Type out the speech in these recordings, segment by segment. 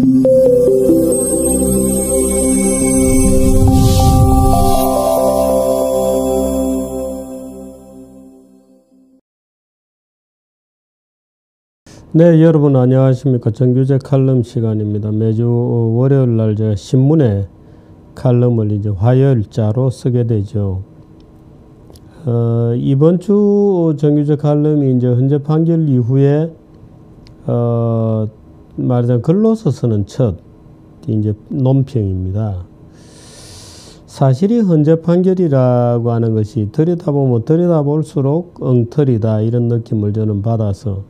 네, 여러분 안녕하십니까. 정규제 칼럼 시간입니다. 매주 월요일 날 제가 신문에 칼럼을 이제 화요일자로 쓰게 되죠. 이번 주 정규제 칼럼이 이제 헌재 판결 이후에 말하자면 글로서 쓰는 첫 이제 논평입니다. 사실 이 헌재 판결이라고 하는 것이 들여다보면 들여다볼수록 엉터리다 이런 느낌을 저는 받아서,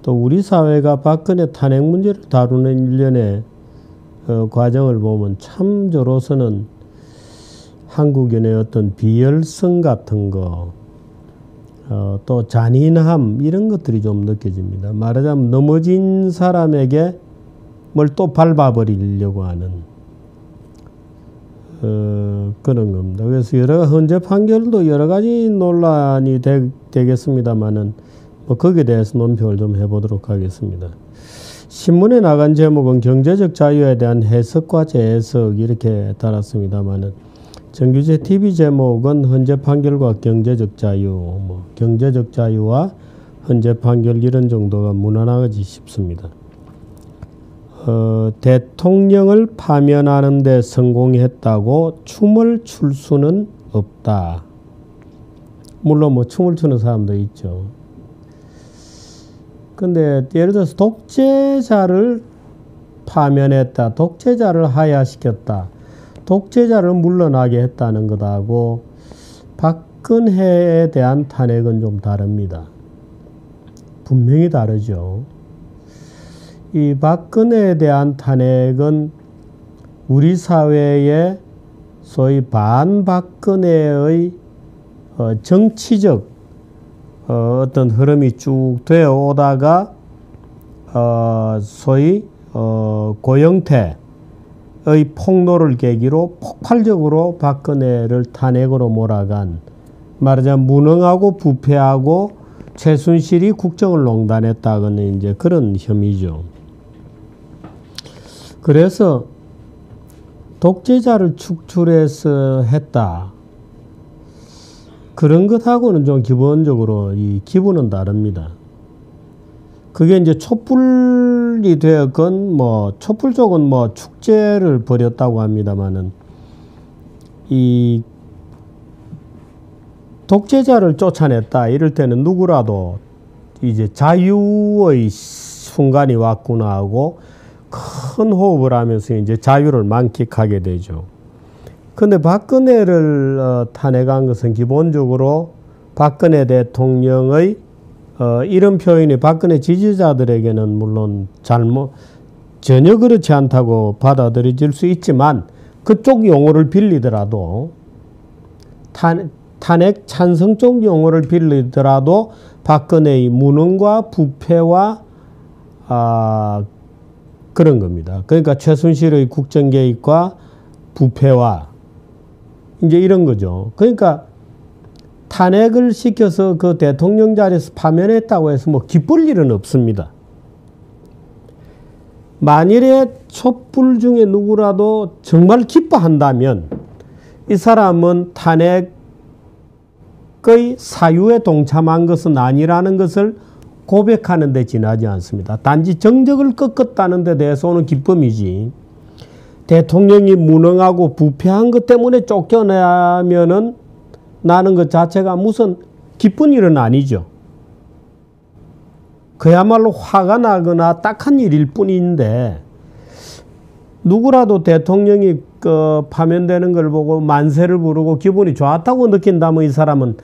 또 우리 사회가 박근혜 탄핵 문제를 다루는 일련의 과정을 보면 참 저로서는 한국인의 어떤 비열성 같은 거, 또 잔인함 이런 것들이 좀 느껴집니다. 말하자면 넘어진 사람에게 뭘 또 밟아버리려고 하는 그런 겁니다. 그래서 헌재 판결도 여러 가지 논란이 되겠습니다만은 거기에 대해서 논평을 좀 해보도록 하겠습니다. 신문에 나간 제목은 경제적 자유에 대한 해석과 재해석 이렇게 달았습니다만은, 정규제 TV 제목은 헌재 판결과 경제적 자유, 경제적 자유와 헌재 판결 이런 정도가 무난하지 싶습니다. 대통령을 파면하는 데 성공했다고 춤을 출 수는 없다. 물론 춤을 추는 사람도 있죠. 근데 예를 들어서 독재자를 파면했다, 독재자를 하야시켰다, 독재자를 물러나게 했다는 것하고 박근혜에 대한 탄핵은 좀 다릅니다. 분명히 다르죠. 이 박근혜에 대한 탄핵은 우리 사회의 소위 반박근혜의 정치적 어떤 흐름이 쭉 되어 오다가 소위 고영태의 폭로를 계기로 폭발적으로 박근혜를 탄핵으로 몰아간, 말하자면 무능하고 부패하고 최순실이 국정을 농단했다는 이제 그런 혐의죠. 그래서 독재자를 축출해서 했다, 그런 것하고는 좀 기본적으로 이 기분은 다릅니다. 그게 이제 촛불이 되었건 촛불 쪽은 축제를 벌였다고 합니다만은, 이 독재자를 쫓아냈다 이럴 때는 누구라도 이제 자유의 순간이 왔구나 하고 큰 호흡을 하면서 이제 자유를 만끽하게 되죠. 근데 박근혜를 탄핵한 것은 기본적으로 박근혜 대통령의 이런 표현이 박근혜 지지자들에게는 물론 전혀 그렇지 않다고 받아들여질 수 있지만, 그쪽 용어를 빌리더라도 탄핵 찬성 쪽 용어를 빌리더라도 박근혜의 무능과 부패와 그런 겁니다. 그러니까 최순실의 국정 개입과 부패와 이제 이런 거죠. 그러니까 탄핵을 시켜서 그 대통령 자리에서 파면했다고 해서 기쁠 일은 없습니다. 만일에 촛불 중에 누구라도 정말 기뻐한다면 이 사람은 탄핵의 사유에 동참한 것은 아니라는 것을 고백하는 데 지나지 않습니다. 단지 정적을 꺾었다는 데 대해서 오는 기쁨이지, 대통령이 무능하고 부패한 것 때문에 쫓겨나면은 나는 것 자체가 무슨 기쁜 일은 아니죠. 그야말로 화가 나거나 딱한 일일 뿐인데, 누구라도 대통령이 파면되는 걸 보고 만세를 부르고 기분이 좋았다고 느낀다면 이 사람은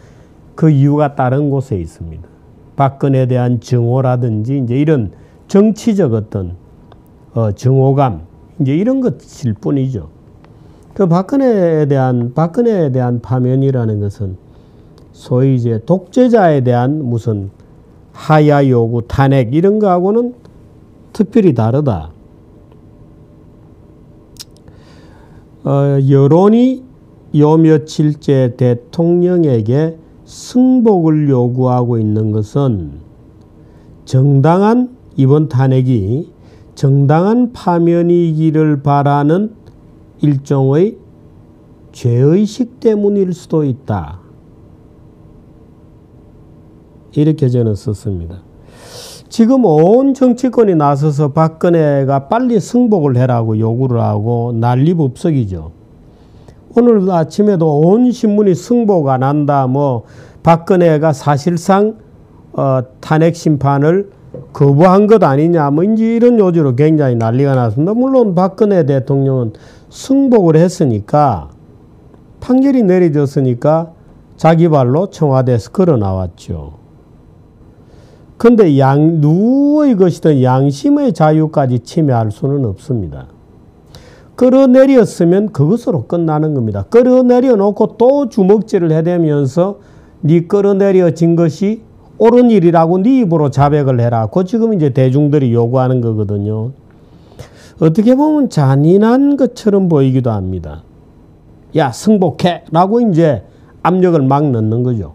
그 이유가 다른 곳에 있습니다. 박근혜에 대한 증오라든지 이제 이런 정치적 어떤 증오감, 이제 이런 것일 뿐이죠. 그 박근혜에 대한 파면이라는 것은 소위 이제 독재자에 대한 무슨 하야 요구, 탄핵 이런 거하고는 특별히 다르다. 여론이 요 며칠째 대통령에게 승복을 요구하고 있는 것은 정당한 이번 탄핵이 정당한 파면이기를 바라는 일종의 죄의식 때문일 수도 있다. 이렇게 저는 썼습니다. 지금 온 정치권이 나서서 박근혜가 빨리 승복을 해라고 요구를 하고 난리법석이죠. 오늘 아침에도 온 신문이 승복 안 한다, 뭐 박근혜가 사실상 탄핵 심판을 거부한 것 아니냐, 뭐 이제 이런 요지로 굉장히 난리가 났습니다. 물론 박근혜 대통령은 승복을 했으니까, 판결이 내려졌으니까 자기 발로 청와대에서 걸어 나왔죠. 근데 누구의 것이든 양심의 자유까지 침해할 수는 없습니다. 끌어내렸으면 그것으로 끝나는 겁니다. 끌어내려 놓고 또 주먹질을 해대면서 네 끌어내려진 것이 옳은 일이라고 네 입으로 자백을 해라. 그 지금 이제 대중들이 요구하는 거거든요. 어떻게 보면 잔인한 것처럼 보이기도 합니다. 야, 승복해! 라고 이제 압력을 막 넣는 거죠.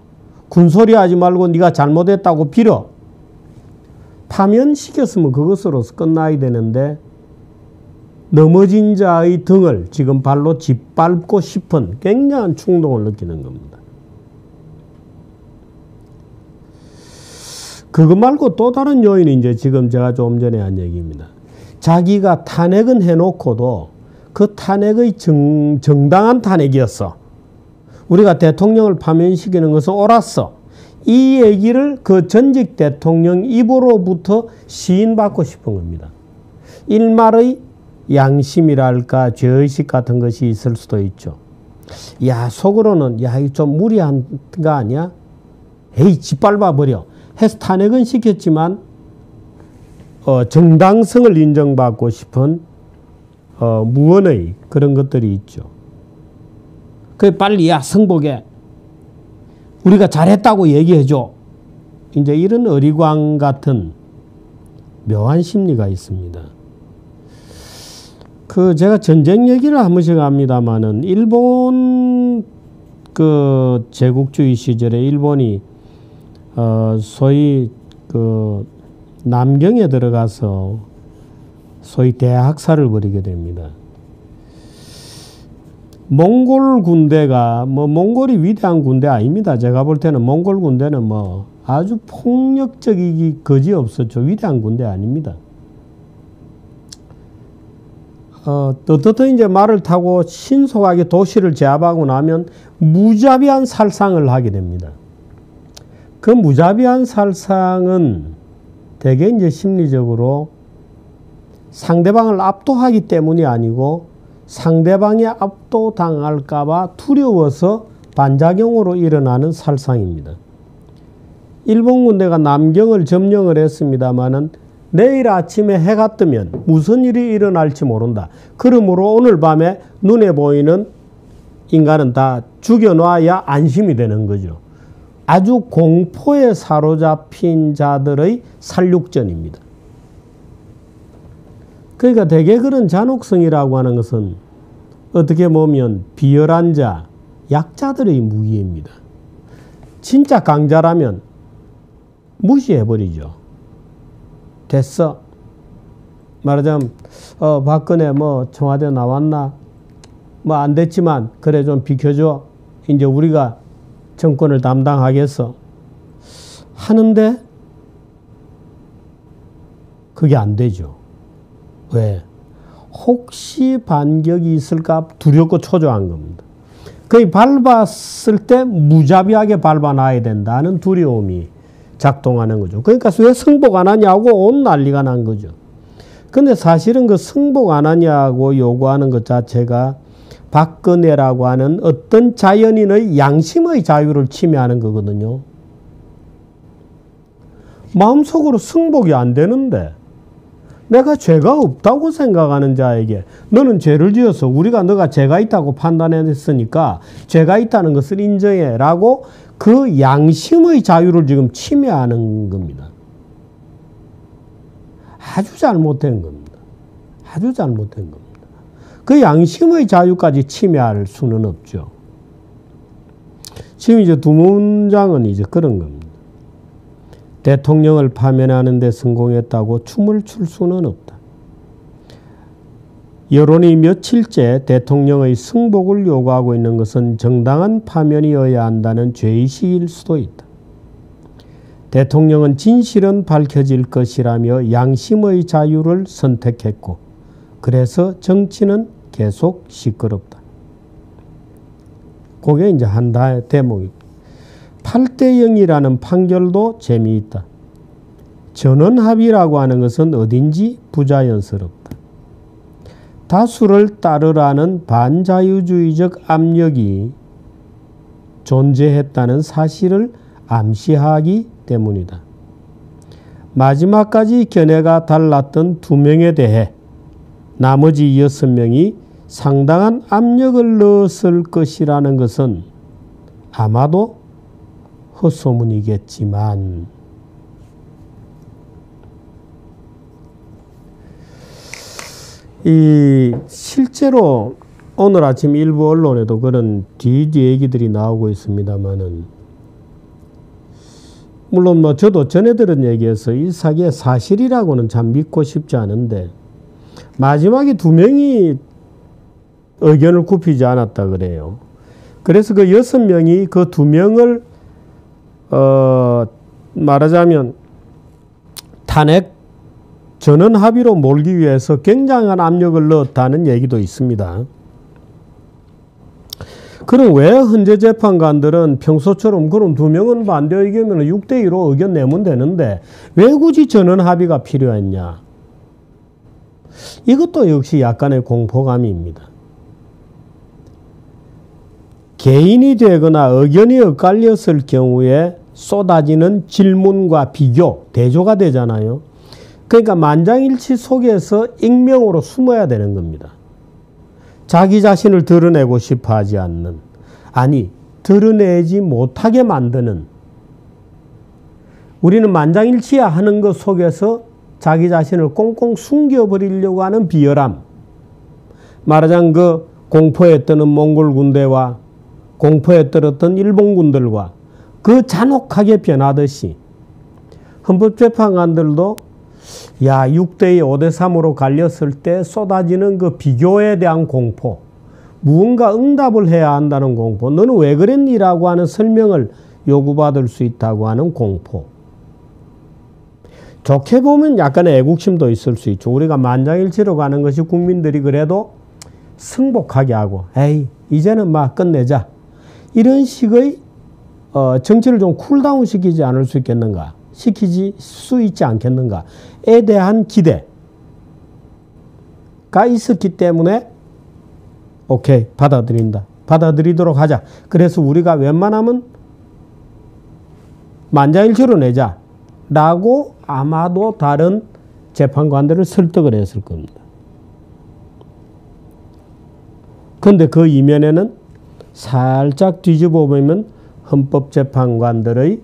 군소리 하지 말고 네가 잘못했다고 빌어. 파면시켰으면 그것으로서 끝나야 되는데 넘어진 자의 등을 지금 발로 짓밟고 싶은 굉장한 충동을 느끼는 겁니다. 그거 말고 또 다른 요인이 이제 지금 제가 좀 전에 한 얘기입니다. 자기가 탄핵은 해놓고도 그 탄핵의 정당한 탄핵이었어. 우리가 대통령을 파면시키는 것은 옳았어. 이 얘기를 그 전직 대통령 입으로부터 시인받고 싶은 겁니다. 일말의 양심이랄까 죄의식 같은 것이 있을 수도 있죠. 야, 속으로는 야, 이거 좀 무리한 거 아니야? 에이, 짓밟아버려. 해서 탄핵은 시켰지만 정당성을 인정받고 싶은 무언의 그런 것들이 있죠. 그래 빨리 야 승복해. 우리가 잘했다고 얘기해줘. 이제 이런 어리광 같은 묘한 심리가 있습니다. 제가 전쟁 얘기를 한 번씩 합니다만은 일본 제국주의 시절에 일본이 소위 남경에 들어가서 소위 대학살을 벌이게 됩니다. 몽골 군대가 몽골이 위대한 군대 아닙니다. 제가 볼 때는 몽골 군대는 아주 폭력적이기 거지없었죠. 위대한 군대 아닙니다. 어떻든 이제 말을 타고 신속하게 도시를 제압하고 나면 무자비한 살상을 하게 됩니다. 그 무자비한 살상은 대개 이제 심리적으로 상대방을 압도하기 때문이 아니고 상대방이 압도당할까봐 두려워서 반작용으로 일어나는 살상입니다. 일본 군대가 남경을 점령을 했습니다마는 내일 아침에 해가 뜨면 무슨 일이 일어날지 모른다. 그러므로 오늘 밤에 눈에 보이는 인간은 다 죽여놔야 안심이 되는 거죠. 아주 공포에 사로잡힌 자들의 살육전입니다. 그러니까 대개 그런 잔혹성이라고 하는 것은 어떻게 보면 비열한 자, 약자들의 무기입니다. 진짜 강자라면 무시해버리죠. 됐어. 말하자면 박근혜 청와대 나왔나? 안 됐지만 그래 좀 비켜줘. 이제 우리가 정권을 담당하겠어. 하는데 그게 안 되죠. 왜? 혹시 반격이 있을까 두렵고 초조한 겁니다. 거의 밟았을 때 무자비하게 밟아놔야 된다는 두려움이 작동하는 거죠. 그러니까 왜 승복 안 하냐고 온 난리가 난 거죠. 근데 사실은 그 승복 안 하냐고 요구하는 것 자체가 박근혜라고 하는 어떤 자연인의 양심의 자유를 침해하는 거거든요. 마음속으로 승복이 안 되는데 내가 죄가 없다고 생각하는 자에게 너는 죄를 지어서 우리가 너가 죄가 있다고 판단했으니까 죄가 있다는 것을 인정해 라고 그 양심의 자유를 지금 침해하는 겁니다. 아주 잘못된 겁니다. 아주 잘못된 겁니다. 그 양심의 자유까지 침해할 수는 없죠. 지금 이제 두 문장은 이제 그런 겁니다. 대통령을 파면하는 데 성공했다고 춤을 출 수는 없다. 여론이 며칠째 대통령의 승복을 요구하고 있는 것은 정당한 파면이어야 한다는 죄의식일 수도 있다. 대통령은 진실은 밝혀질 것이라며 양심의 자유를 선택했고 그래서 정치는 계속 시끄럽다. 그게 이제 한 대목입니다. 8대 0이라는 판결도 재미있다. 전원합의라고 하는 것은 어딘지 부자연스럽다. 다수를 따르라는 반자유주의적 압력이 존재했다는 사실을 암시하기 때문이다. 마지막까지 견해가 달랐던 2명에 대해 나머지 6명이 상당한 압력을 넣었을 것이라는 것은 아마도 헛소문이겠지만 실제로 오늘 아침 일부 언론에도 그런 뒤 얘기들이 나오고 있습니다만은 물론 뭐 저도 전에 들은 얘기에서 이 사기의 사실이라고는 참 믿고 싶지 않은데 마지막에 2명이 의견을 굽히지 않았다 그래요. 그래서 그 6명이 그 2명을 말하자면 탄핵 전원 합의로 몰기 위해서 굉장한 압력을 넣었다는 얘기도 있습니다. 그럼 왜 헌재 재판관들은 평소처럼 그럼 2명은 반대 의견이면 6대2로 의견 내면 되는데 왜 굳이 전원 합의가 필요했냐? 이것도 역시 약간의 공포감입니다. 개인이 되거나 의견이 엇갈렸을 경우에 쏟아지는 질문과 비교, 대조가 되잖아요. 그러니까 만장일치 속에서 익명으로 숨어야 되는 겁니다. 자기 자신을 드러내고 싶어 하지 않는, 아니 드러내지 못하게 만드는, 우리는 만장일치야 하는 것 속에서 자기 자신을 꽁꽁 숨겨버리려고 하는 비열함, 말하자면 그 공포에 떠는 몽골 군대와 공포에 떨었던 일본 군들과 그 잔혹하게 변하듯이 헌법재판관들도 6대2, 5대3으로 갈렸을 때 쏟아지는 그 비교에 대한 공포, 무언가 응답을 해야 한다는 공포, 너는 왜 그랬니라고 하는 설명을 요구받을 수 있다고 하는 공포. 좋게 보면 약간의 애국심도 있을 수 있죠. 우리가 만장일치로 가는 것이 국민들이 그래도 승복하게 하고, 에이 이제는 막 끝내자, 이런 식의 정치를 좀 쿨다운 시키지 않을 수 있겠는가, 시키지 수 있지 않겠는가에 대한 기대가 있었기 때문에 오케이 받아들인다, 받아들이도록 하자. 그래서 우리가 웬만하면 만장일치로 내자 라고 아마도 다른 재판관들을 설득을 했을 겁니다. 그런데 그 이면에는 살짝 뒤집어 보면 헌법재판관들의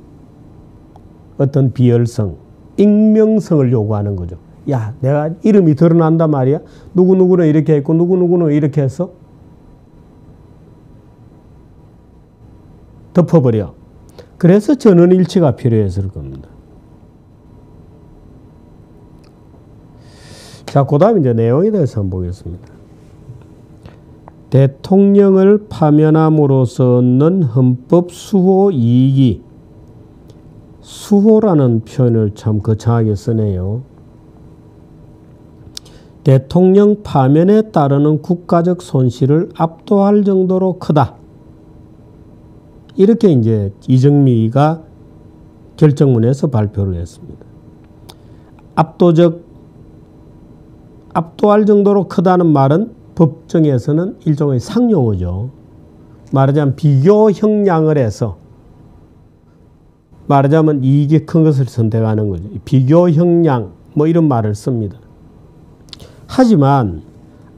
어떤 비열성, 익명성을 요구하는 거죠. 야, 내가 이름이 드러난단 말이야. 누구누구는 이렇게 했고 누구누구는 이렇게 해서 덮어버려. 그래서 전원일치가 필요했을 겁니다. 자, 그 다음 이제 내용에 대해서 한번 보겠습니다. 대통령을 파면함으로써 얻는 헌법 수호 이익이, 수호라는 표현을 참 거창하게 쓰네요. 대통령 파면에 따르는 국가적 손실을 압도할 정도로 크다. 이렇게 이제 이정미가 결정문에서 발표를 했습니다. 압도할 정도로 크다는 말은 법정에서는 일종의 상용어죠. 말하자면 비교 형량을 해서, 말하자면 이익이 큰 것을 선택하는 거죠. 비교 형량 뭐 이런 말을 씁니다. 하지만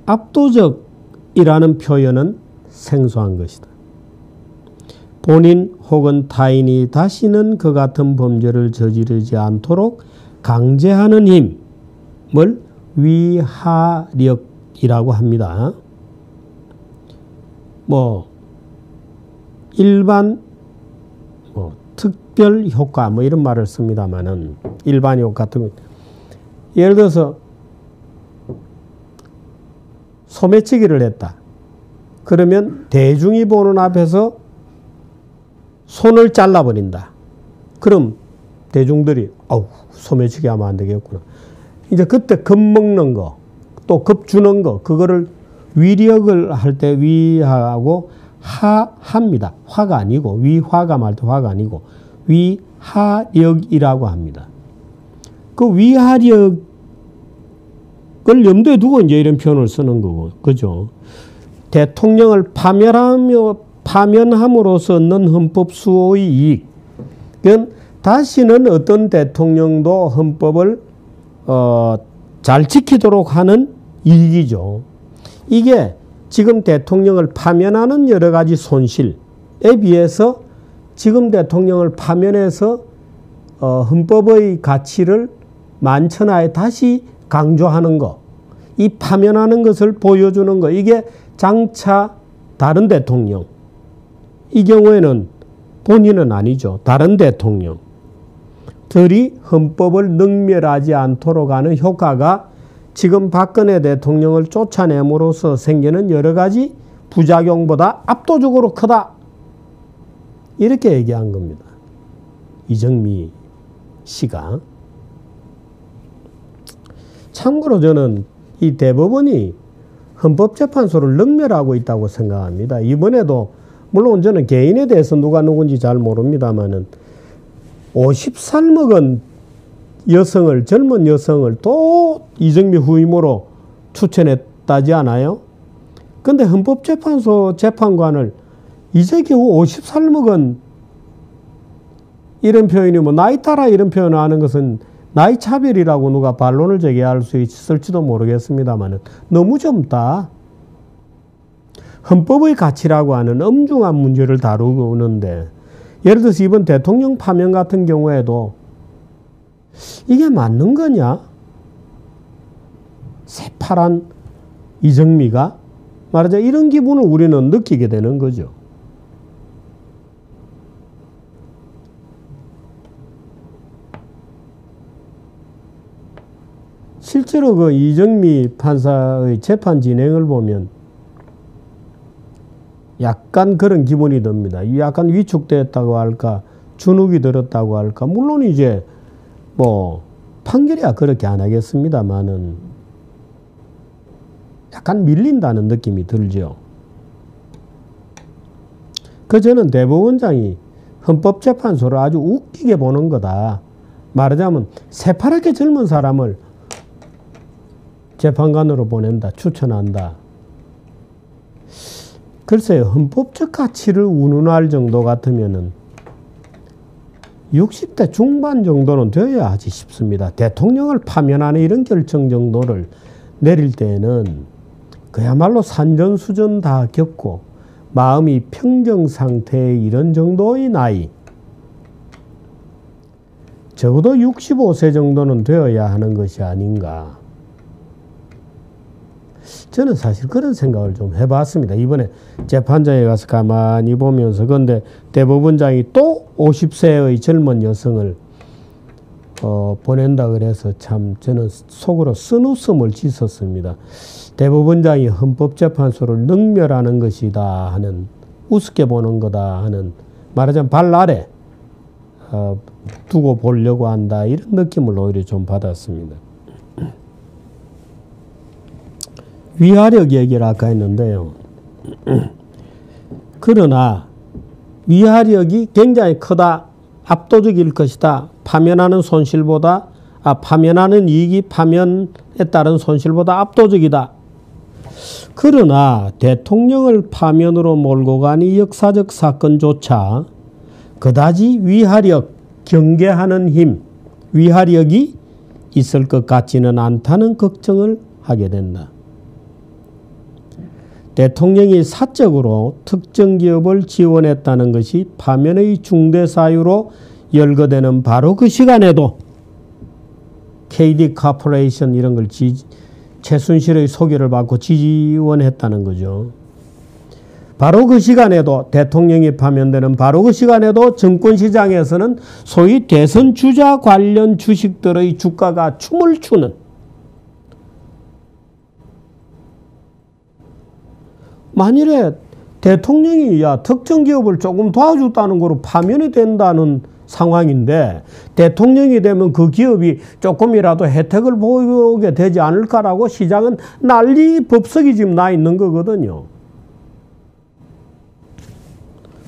압도적이라는 표현은 생소한 것이다. 본인 혹은 타인이 다시는 그 같은 범죄를 저지르지 않도록 강제하는 힘을 위하력이라고 합니다. 뭐 일반 특별 효과 뭐 이런 말을 씁니다만은, 일반 효과 같은, 예를 들어서 소매치기를 했다. 그러면 대중이 보는 앞에서 손을 잘라버린다. 그럼 대중들이 소매치기 하면 안 되겠구나. 이제 그때 겁먹는 거, 또 겁주는 거, 그거를 위력을 할 때 위하고 하합니다. 화가 아니고, 위화감 할 때 화가 아니고, 위하력이라고 합니다. 그 위하력을 염두에 두고 이제 이런 표현을 쓰는 거고, 그죠? 대통령을 파면함으로써 얻는 헌법 수호의 이익. 그건 다시는 어떤 대통령도 헌법을 잘 지키도록 하는 이익이죠. 이게 지금 대통령을 파면하는 여러 가지 손실에 비해서 지금 대통령을 파면해서 헌법의 가치를 만천하에 다시 강조하는 것, 이 파면하는 것을 보여주는 것, 이게 장차 다른 대통령, 이 경우에는 본인은 아니죠. 다른 대통령들이 헌법을 능멸하지 않도록 하는 효과가 지금 박근혜 대통령을 쫓아냄으로써 생기는 여러 가지 부작용보다 압도적으로 크다. 이렇게 얘기한 겁니다. 이정미 씨가. 참고로 저는 이 대법원이 헌법재판소를 능멸하고 있다고 생각합니다. 이번에도 물론 저는 개인에 대해서 누가 누군지 잘 모릅니다만은 50살 먹은 여성을, 젊은 여성을 또 이정미 후임으로 추천했다지 않아요? 근데 헌법재판소 재판관을 이제 겨우 50살 먹은 이런 표현이 뭐 나이 따라 이런 표현을 하는 것은 나이 차별이라고 누가 반론을 제기할 수 있을지도 모르겠습니다만 너무 젊다. 헌법의 가치라고 하는 엄중한 문제를 다루는데 예를 들어서 이번 대통령 파면 같은 경우에도 이게 맞는 거냐? 새파란 이정미가 말하자 이런 기분을 우리는 느끼게 되는 거죠. 실제로 그 이정미 판사의 재판 진행을 보면 약간 그런 기분이 듭니다. 약간 위축됐다고 할까, 주눅이 들었다고 할까. 물론 이제 뭐 판결이야 그렇게 안 하겠습니다만은 약간 밀린다는 느낌이 들죠. 그 저는 대법원장이 헌법재판소를 아주 웃기게 보는 거다. 말하자면 새파랗게 젊은 사람을 재판관으로 보낸다, 추천한다. 글쎄요, 헌법적 가치를 운운할 정도 같으면은 60대 중반 정도는 되어야 하지 싶습니다. 대통령을 파면하는 이런 결정 정도를 내릴 때에는 그야말로 산전수전 다 겪고 마음이 평정 상태의 이런 정도의 나이, 적어도 65세 정도는 되어야 하는 것이 아닌가. 저는 사실 그런 생각을 좀 해봤습니다. 이번에 재판장에 가서 가만히 보면서 근데 대법원장이 또 50세의 젊은 여성을 보낸다 그래서 참 저는 속으로 쓴웃음을 짓었습니다. 대법원장이 헌법재판소를 능멸하는 것이다 하는, 우습게 보는 거다 하는, 말하자면 발 아래 두고 보려고 한다 이런 느낌을 오히려 좀 받았습니다. 위하력 얘기를 아까 했는데요. 그러나 위하력이 굉장히 크다, 압도적일 것이다. 파면하는 손실보다, 파면하는 이익이 파면에 따른 손실보다 압도적이다. 그러나 대통령을 파면으로 몰고 간 이 역사적 사건조차 그다지 위하력, 경계하는 힘, 위하력이 있을 것 같지는 않다는 걱정을 하게 된다. 대통령이 사적으로 특정 기업을 지원했다는 것이 파면의 중대 사유로 열거되는 바로 그 시간에도 KD 코퍼레이션 이런 걸 최순실의 소개를 받고 지원했다는 거죠. 바로 그 시간에도 대통령이 파면되는 바로 그 시간에도 증권시장에서는 소위 대선 주자 관련 주식들의 주가가 춤을 추는 만일에 대통령이 특정 기업을 조금 도와줬다는 거로 파면이 된다는 상황인데 대통령이 되면 그 기업이 조금이라도 혜택을 보게 되지 않을까라고 시장은 난리 법석이 지금 나 있는 거거든요.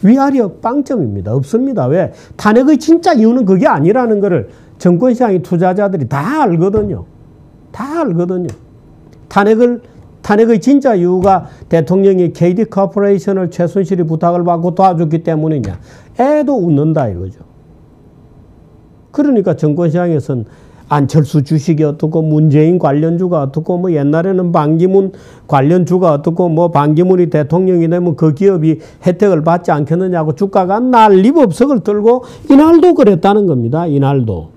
위화력 빵점입니다. 없습니다. 왜? 탄핵의 진짜 이유는 그게 아니라는 거를 정권시장의 투자자들이 다 알거든요. 다 알거든요. 탄핵의 진짜 이유가 대통령이 KD 코퍼레이션을 최순실이 부탁을 받고 도와줬기 때문이냐. 애도 웃는다 이거죠. 그러니까 정권시장에서는 안철수 주식이 어떻고 문재인 관련주가 어떻고 뭐 옛날에는 반기문 관련주가 어떻고 뭐 반기문이 대통령이 되면 그 기업이 혜택을 받지 않겠느냐고 주가가 난리법석을 떨고 이날도 그랬다는 겁니다. 이날도.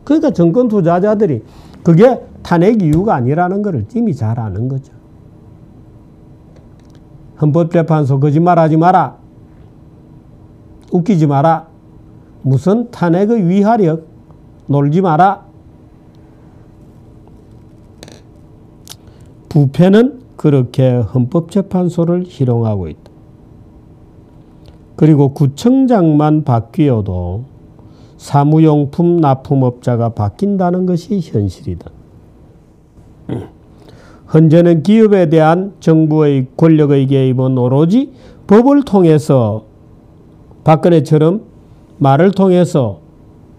그러니까 정권 투자자들이 그게 탄핵 이유가 아니라는 것을 이미 잘 아는 거죠. 헌법재판소 거짓말하지 마라. 웃기지 마라. 무슨 탄핵의 위화력 놀지 마라. 부패는 그렇게 헌법재판소를 희롱하고 있다. 그리고 구청장만 바뀌어도 사무용품 납품업자가 바뀐다는 것이 현실이다. 현재는 기업에 대한 정부의 권력의 개입은 오로지 법을 통해서 박근혜처럼 말을 통해서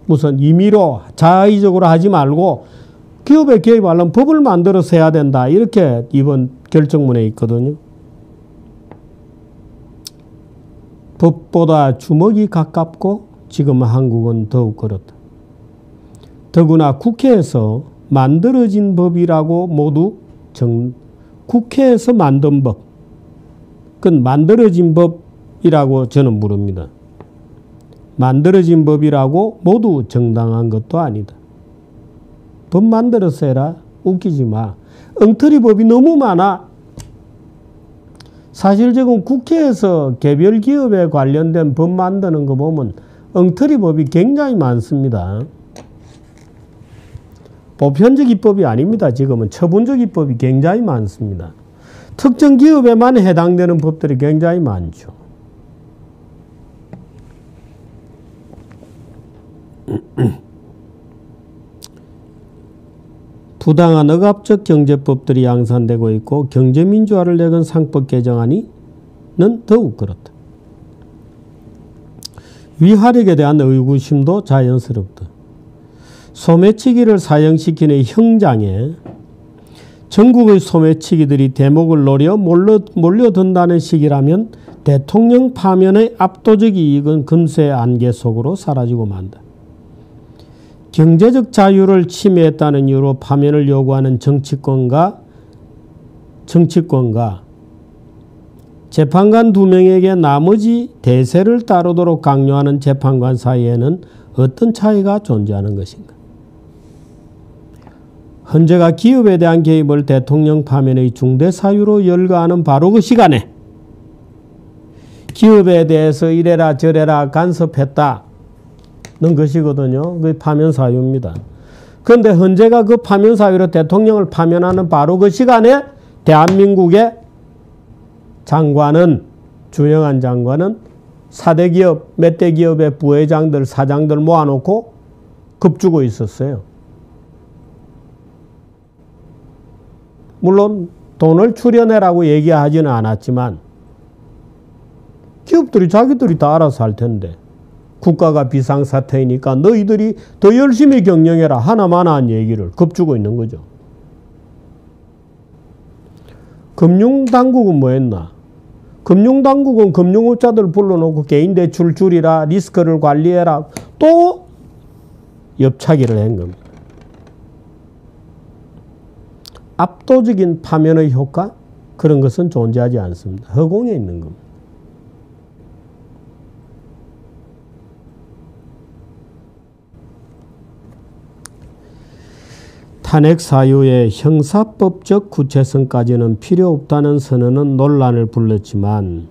무슨 임의로 자의적으로 하지 말고 기업에 개입하려면 법을 만들어서 해야 된다. 이렇게 이번 결정문에 있거든요. 법보다 주먹이 가깝고 지금 한국은 더욱 그렇다. 더구나 국회에서 만들어진 법이라고 모두 국회에서 만든 법. 그건 만들어진 법이라고 저는 물읍니다. 만들어진 법이라고 모두 정당한 것도 아니다. 법 만들어서 해라. 웃기지 마. 엉터리 법이 너무 많아. 사실 지금 국회에서 개별 기업에 관련된 법 만드는 거 보면 엉터리 법이 굉장히 많습니다. 보편적 입법이 아닙니다. 지금은 처분적 입법이 굉장히 많습니다. 특정 기업에만 해당되는 법들이 굉장히 많죠. 부당한 억압적 경제법들이 양산되고 있고 경제민주화를 내건 상법 개정안은 더욱 그렇다. 위화력에 대한 의구심도 자연스럽다. 소매치기를 사형시키는 형장에 전국의 소매치기들이 대목을 노려 몰려든다는 시기라면 대통령 파면의 압도적 이익은 금세 안개 속으로 사라지고 만다. 경제적 자유를 침해했다는 이유로 파면을 요구하는 정치권과 재판관 2명에게 나머지 대세를 따르도록 강요하는 재판관 사이에는 어떤 차이가 존재하는 것인가? 헌재가 기업에 대한 개입을 대통령 파면의 중대 사유로 열거하는 바로 그 시간에 기업에 대해서 이래라 저래라 간섭했다. 는 것이거든요. 그 파면 사유입니다. 그런데 헌재가 그 파면 사유로 대통령을 파면하는 바로 그 시간에 대한민국의 장관은 주영한 장관은 4대 기업, 몇 대 기업의 부회장들, 사장들 모아놓고 겁주고 있었어요. 물론 돈을 출연해라고 얘기하지는 않았지만 기업들이 자기들이 다 알아서 할 텐데 국가가 비상사태이니까 너희들이 더 열심히 경영해라 하나만한 얘기를 겁주고 있는 거죠. 금융당국은 뭐 했나? 금융당국은 금융업자들 불러놓고 개인대출 줄이라 리스크를 관리해라 또 옆차기를 한 겁니다. 압도적인 파면의 효과? 그런 것은 존재하지 않습니다. 허공에 있는 겁니다. 탄핵 사유의 형사법적 구체성까지는 필요 없다는 선언은 논란을 불렀지만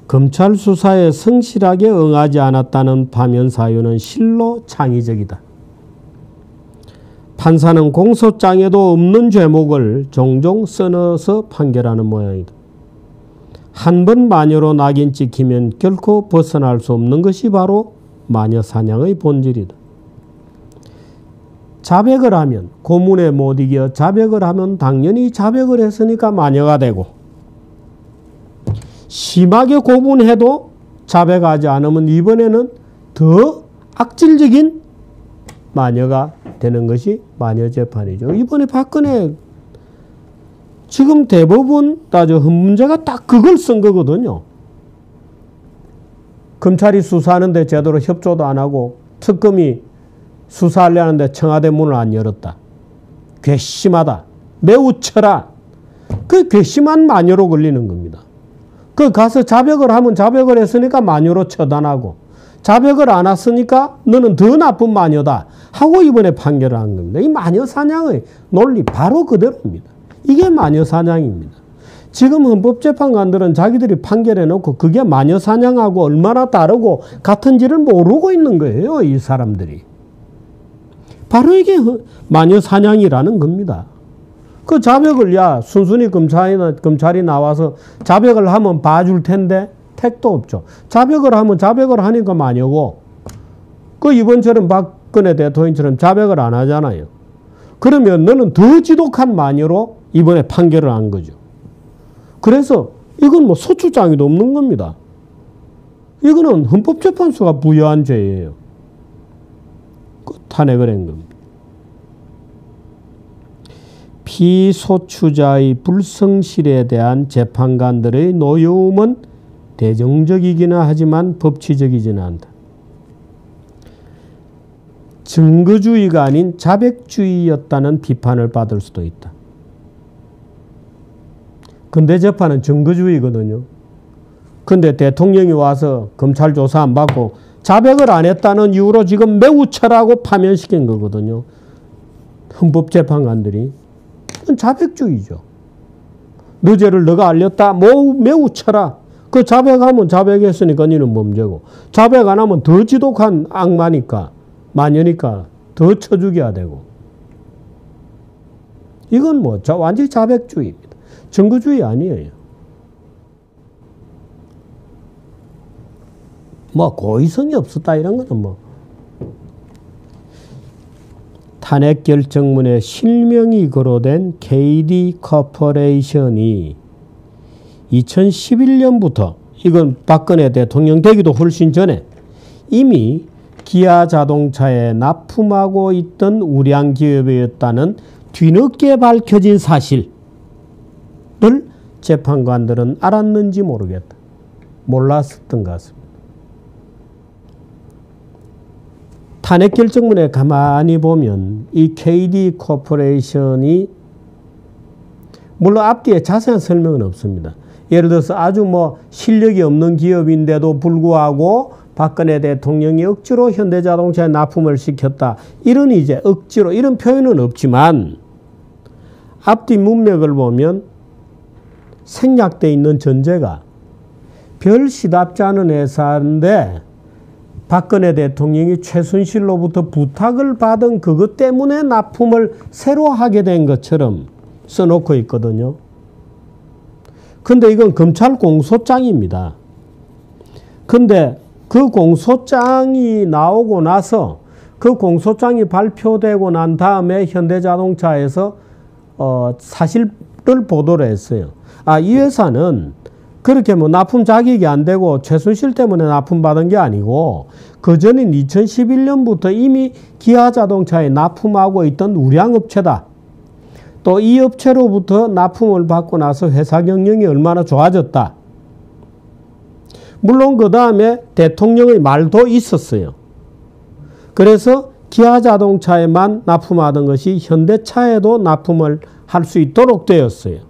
검찰 수사에 성실하게 응하지 않았다는 파면 사유는 실로 창의적이다. 판사는 공소장에도 없는 죄목을 종종 써넣어서 판결하는 모양이다. 한 번 마녀로 낙인 찍히면 결코 벗어날 수 없는 것이 바로 마녀 사냥의 본질이다. 자백을 하면 고문에 못 이겨 자백을 하면 당연히 자백을 했으니까 마녀가 되고, 심하게 고문해도 자백하지 않으면 이번에는 더 악질적인 마녀가 되는 것이 마녀 재판이죠. 이번에 박근혜 지금 대법원 따져 문제가 딱 그걸 쓴 거거든요. 검찰이 수사하는데 제대로 협조도 안 하고 특검이 수사하려는데 청와대 문을 안 열었다. 괘씸하다. 매우 철아. 그 괘씸한 마녀로 걸리는 겁니다. 그 가서 자백을 하면 자백을 했으니까 마녀로 처단하고, 자백을 안 했으니까 너는 더 나쁜 마녀다 하고 이번에 판결을 한 겁니다. 이 마녀 사냥의 논리 바로 그대로입니다. 이게 마녀 사냥입니다. 지금 헌법재판관들은 자기들이 판결해놓고 그게 마녀 사냥하고 얼마나 다르고 같은지를 모르고 있는 거예요. 이 사람들이. 바로 이게 마녀 사냥이라는 겁니다. 그 자백을 순순히 검찰이 나와서 자백을 하면 봐줄 텐데 택도 없죠. 자백을 하면 자백을 하니까 마녀고, 그 이번처럼 박근혜 대통령처럼 자백을 안 하잖아요. 그러면 너는 더 지독한 마녀로 이번에 판결을 한 거죠. 그래서 이건 뭐 소추장애도 없는 겁니다. 이거는 헌법재판소가 부여한 죄예요. 탄핵을 한 겁니다. 피소추자의 불성실에 대한 재판관들의 노여움은 대정적이기는 하지만 법치적이지는 않다. 증거주의가 아닌 자백주의였다는 비판을 받을 수도 있다. 근대 재판은 증거주의거든요. 근데 대통령이 와서 검찰 조사 안 받고 자백을 안 했다는 이유로 지금 매우 철하고 파면시킨 거거든요. 헌법재판관들이. 그건 자백주의죠. 너 죄를 너가 알렸다? 매우 철하. 그 자백하면 자백했으니까 너는 범죄고, 자백 안 하면 더 지독한 악마니까, 마녀니까 더 쳐 죽여야 되고. 이건 뭐 완전히 자백주의입니다. 증거주의 아니에요. 뭐 고의성이 없었다 이런 거는 뭐. 탄핵 결정문에 실명이 거론된 KD 코퍼레이션이 2011년부터, 이건 박근혜 대통령 되기도 훨씬 전에 이미 기아 자동차에 납품하고 있던 우량 기업이었다는 뒤늦게 밝혀진 사실을 재판관들은 알았는지 모르겠다. 몰랐었던 것 같습니다. 탄핵 결정문에 가만히 보면 이 KD 코퍼레이션이, 물론 앞뒤에 자세한 설명은 없습니다. 예를 들어서 아주 뭐 실력이 없는 기업인데도 불구하고 박근혜 대통령이 억지로 현대자동차에 납품을 시켰다, 이런 이제 억지로 이런 표현은 없지만 앞뒤 문맥을 보면 생략되어 있는 전제가 별 시답지 않은 회사인데 박근혜 대통령이 최순실로부터 부탁을 받은 그것 때문에 납품을 새로 하게 된 것처럼 써놓고 있거든요. 근데 이건 검찰 공소장입니다. 근데 그 공소장이 나오고 나서, 그 공소장이 발표되고 난 다음에 현대자동차에서 사실을 보도를 했어요. 이 회사는 그렇게 뭐 납품 자격이 안 되고 최순실 때문에 납품받은 게 아니고 그 전인 2011년부터 이미 기아자동차에 납품하고 있던 우량업체다. 또 이 업체로부터 납품을 받고 나서 회사 경영이 얼마나 좋아졌다. 물론 그 다음에 대통령의 말도 있었어요. 그래서 기아자동차에만 납품하던 것이 현대차에도 납품을 할 수 있도록 되었어요.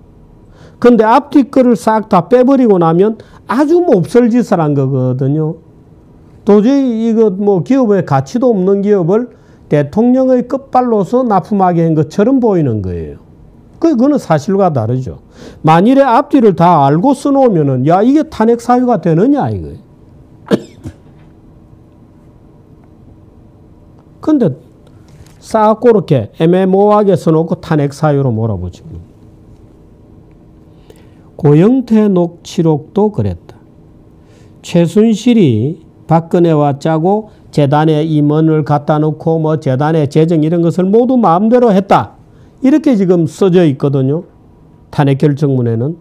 근데 앞뒤 거를 싹 다 빼버리고 나면 아주 몹쓸 짓을 한 거거든요. 도저히 이거 뭐 기업의 가치도 없는 기업을 대통령의 끝발로서 납품하게 한 것처럼 보이는 거예요. 그거는 사실과 다르죠. 만일에 앞뒤를 다 알고 써놓으면은 이게 탄핵 사유가 되느냐 이거예요. 근데 싹 그렇게 애매모호하게 써놓고 탄핵 사유로 몰아붙입니다. 고영태 녹취록도 그랬다. 최순실이 박근혜와 짜고 재단에 임원을 갖다 놓고 뭐 재단의 재정 이런 것을 모두 마음대로 했다. 이렇게 지금 써져 있거든요. 탄핵 결정문에는.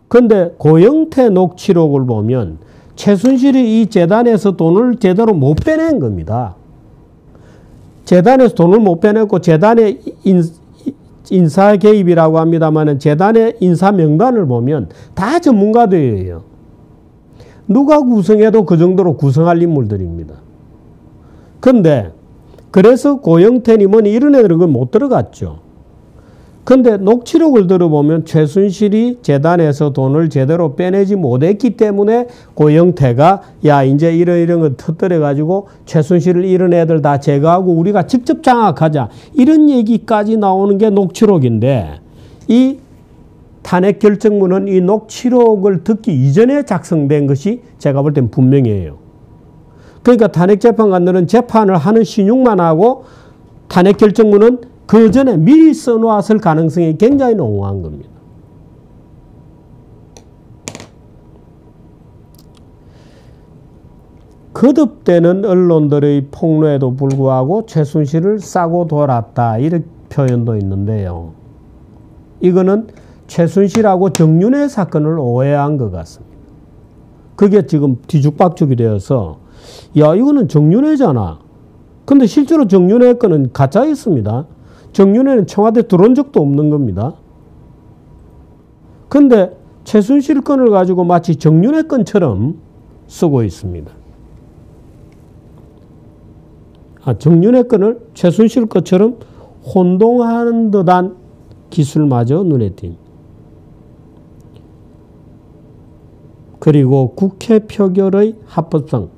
그런데 고영태 녹취록을 보면 최순실이 이 재단에서 돈을 제대로 못 빼낸 겁니다. 재단에서 돈을 못 빼냈고 재단의 인사 개입이라고 합니다만 재단의 인사 명단을 보면 다 전문가들이에요. 누가 구성해도 그 정도로 구성할 인물들입니다. 그런데 그래서 고영태님은 이런 애들은 못 들어갔죠. 그런데 녹취록을 들어보면 최순실이 재단에서 돈을 제대로 빼내지 못했기 때문에 고영태가 야 이제 이런 거 터뜨려 가지고 최순실을 이런 애들 다 제거하고 우리가 직접 장악하자 이런 얘기까지 나오는 게 녹취록인데 이 탄핵 결정문은 이 녹취록을 듣기 이전에 작성된 것이 제가 볼 땐 분명해요. 그러니까 탄핵 재판관들은 재판을 하는 신용만 하고 탄핵 결정문은 그 전에 미리 써놓았을 가능성이 굉장히 농후한 겁니다. 거듭되는 언론들의 폭로에도 불구하고 최순실을 싸고 돌았다. 이런 표현도 있는데요. 이거는 최순실하고 정윤회 사건을 오해한 것 같습니다. 그게 지금 뒤죽박죽이 되어서 야 이거는 정윤회잖아. 근데 실제로 정윤회 건은 가짜였습니다. 정윤회는 청와대 들어온 적도 없는 겁니다. 그런데 최순실 건을 가지고 마치 정윤회 건처럼 쓰고 있습니다. 정윤회 건을 최순실 것처럼 혼동하는 듯한 기술마저 눈에 띕니다. 그리고 국회 표결의 합법성,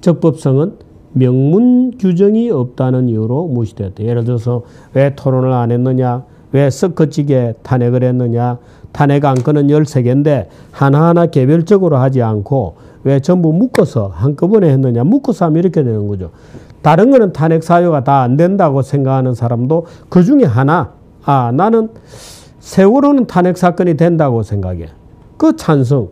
적법성은 명문 규정이 없다는 이유로 무시되었다. 예를 들어서 왜 토론을 안 했느냐, 왜 섞어지게 탄핵을 했느냐, 탄핵 안건은 13개인데 하나하나 개별적으로 하지 않고 왜 전부 묶어서 한꺼번에 했느냐, 묶어서 하면 이렇게 되는 거죠. 다른 거는 탄핵 사유가 다 안 된다고 생각하는 사람도 그 중에 하나, 나는 세월호는 탄핵 사건이 된다고 생각해. 그 찬성.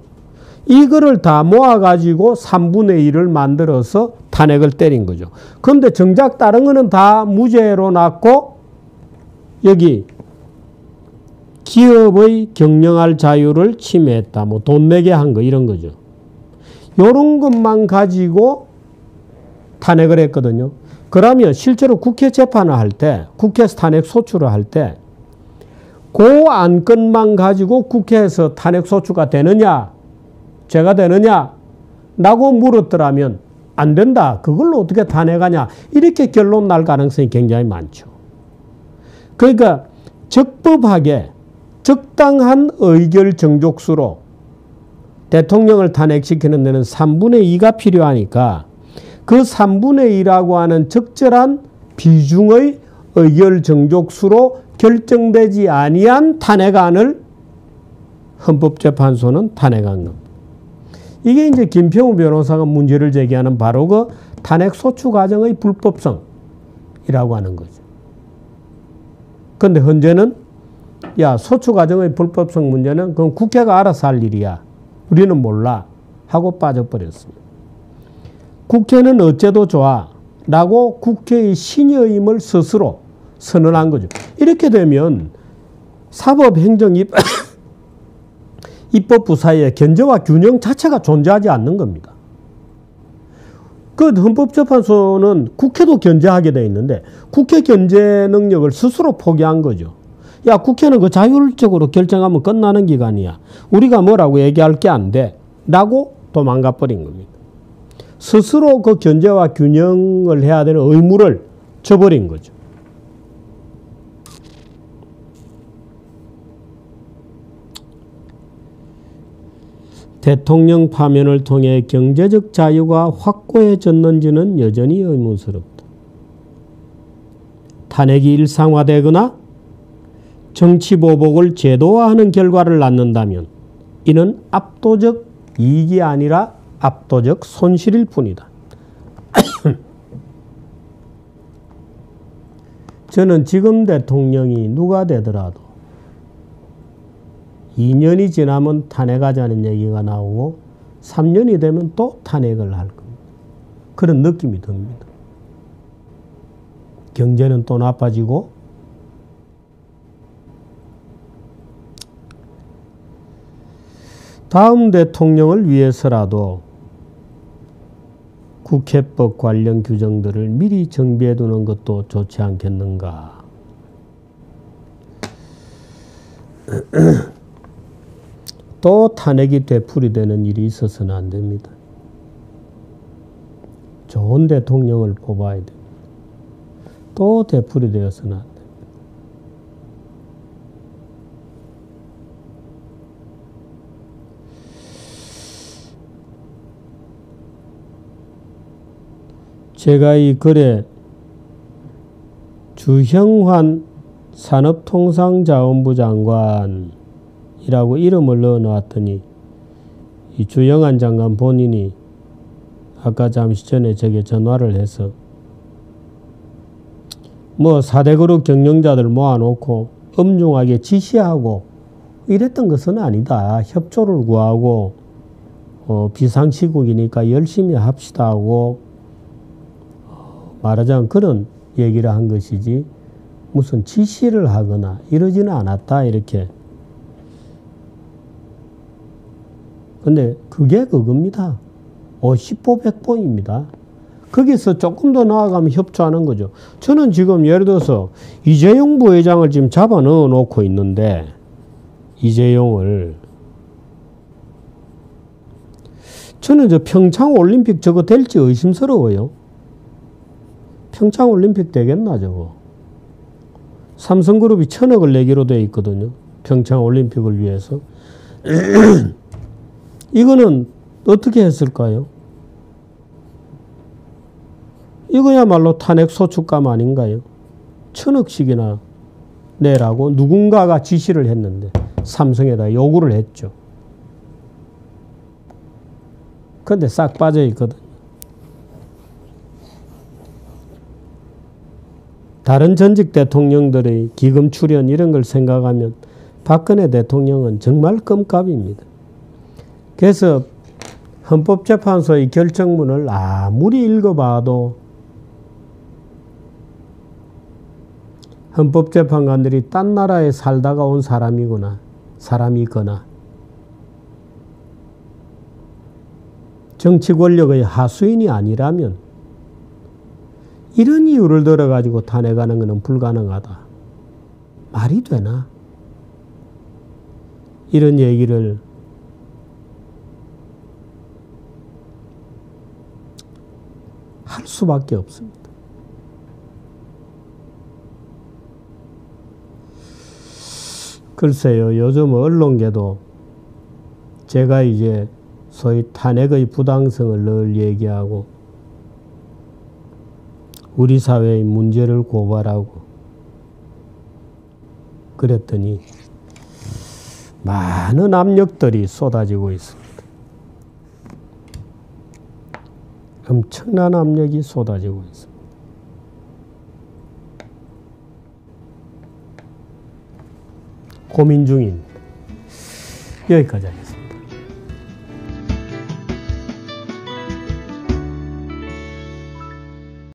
이거를 다 모아가지고 3분의 1을 만들어서 탄핵을 때린 거죠. 그런데 정작 다른 거는 다 무죄로 났고 여기 기업의 경영할 자유를 침해했다. 뭐 돈 내게 한 거 이런 거죠. 이런 것만 가지고 탄핵을 했거든요. 그러면 실제로 국회 재판을 할 때, 국회에서 탄핵 소추를 할 때 그 안건만 가지고 국회에서 탄핵 소추가 되느냐, 죄가 되느냐 라고 물었더라면 안 된다. 그걸로 어떻게 탄핵하냐. 이렇게 결론 날 가능성이 굉장히 많죠. 그러니까 적법하게 적당한 의결 정족수로 대통령을 탄핵시키는 데는 3분의 2가 필요하니까 그 3분의 2라고 하는 적절한 비중의 의결 정족수로 결정되지 아니한 탄핵안을 헌법재판소는 탄핵한 겁니다. 이게 이제 김평우 변호사가 문제를 제기하는 바로 그 탄핵 소추 과정의 불법성이라고 하는 거죠. 그런데 현재는 소추 과정의 불법성 문제는 그건 국회가 알아서 할 일이야. 우리는 몰라 하고 빠져버렸습니다. 국회는 어째도 좋아 라고 국회의 신여임을 스스로 선언한 거죠. 이렇게 되면 입법부 사이에 견제와 균형 자체가 존재하지 않는 겁니다. 그 헌법재판소는 국회도 견제하게 돼 있는데 국회 견제 능력을 스스로 포기한 거죠. 야, 국회는 그 자율적으로 결정하면 끝나는 기관이야. 우리가 뭐라고 얘기할 게 안 돼. 라고 도망가 버린 겁니다. 스스로 그 견제와 균형을 해야 되는 의무를 져버린 거죠. 대통령 파면을 통해 경제적 자유가 확고해졌는지는 여전히 의문스럽다. 탄핵이 일상화되거나 정치보복을 제도화하는 결과를 낳는다면 이는 압도적 이익이 아니라 압도적 손실일 뿐이다. 저는 지금 대통령이 누가 되더라도 2년이 지나면 탄핵하자는 얘기가 나오고 3년이 되면 또 탄핵을 할 겁니다. 그런 느낌이 듭니다. 경제는 또 나빠지고 다음 대통령을 위해서라도 국회법 관련 규정들을 미리 정비해 두는 것도 좋지 않겠는가. 또 탄핵이 되풀이되는 일이 있어서는 안 됩니다. 좋은 대통령을 뽑아야 됩니다. 또 되풀이되어서는 안 됩니다. 제가 이 글에 주형환 산업통상자원부 장관이라고 이름을 넣어 놨더니 이 주영환 장관 본인이 아까 잠시 전에 저게 전화를 해서 뭐 4대 그룹 경영자들 모아놓고 엄중하게 지시하고 이랬던 것은 아니다. 협조를 구하고 비상시국이니까 열심히 합시다 하고 말하자면 그런 얘기를 한 것이지 무슨 지시를 하거나 이러지는 않았다 이렇게. 근데 그게 그겁니다. 50보 100보입니다. 거기서 조금 더 나아가면 협조하는 거죠. 저는 지금 예를 들어서 이재용 부회장을 지금 잡아 넣어 놓고 있는데 이재용을 저는 저 평창올림픽 저거 될지 의심스러워요. 평창올림픽 되겠나 저거. 삼성그룹이 1,000억을 내기로 되어 있거든요. 평창올림픽을 위해서. 이거는 어떻게 했을까요? 이거야말로 탄핵 소축감 아닌가요? 1,000억씩이나 내라고 누군가가 지시를 했는데 삼성에다 요구를 했죠. 그런데 싹 빠져 있거든. 다른 전직 대통령들의 기금 출연 이런 걸 생각하면 박근혜 대통령은 정말 껌값입니다. 그래서 헌법재판소의 결정문을 아무리 읽어봐도 헌법재판관들이 딴 나라에 살다가 온 사람이거나 정치 권력의 하수인이 아니라면 이런 이유를 들어가지고 탄핵하는 것은 불가능하다. 말이 되나? 이런 얘기를 할 수밖에 없습니다. 글쎄요, 요즘 언론계도 제가 이제 소위 탄핵의 부당성을 늘 얘기하고 우리 사회의 문제를 고발하고 그랬더니 많은 압력들이 쏟아지고 있습니다. 엄청난 압력이 쏟아지고 있습니다. 고민 중입니다. 여기까지 하겠습니다.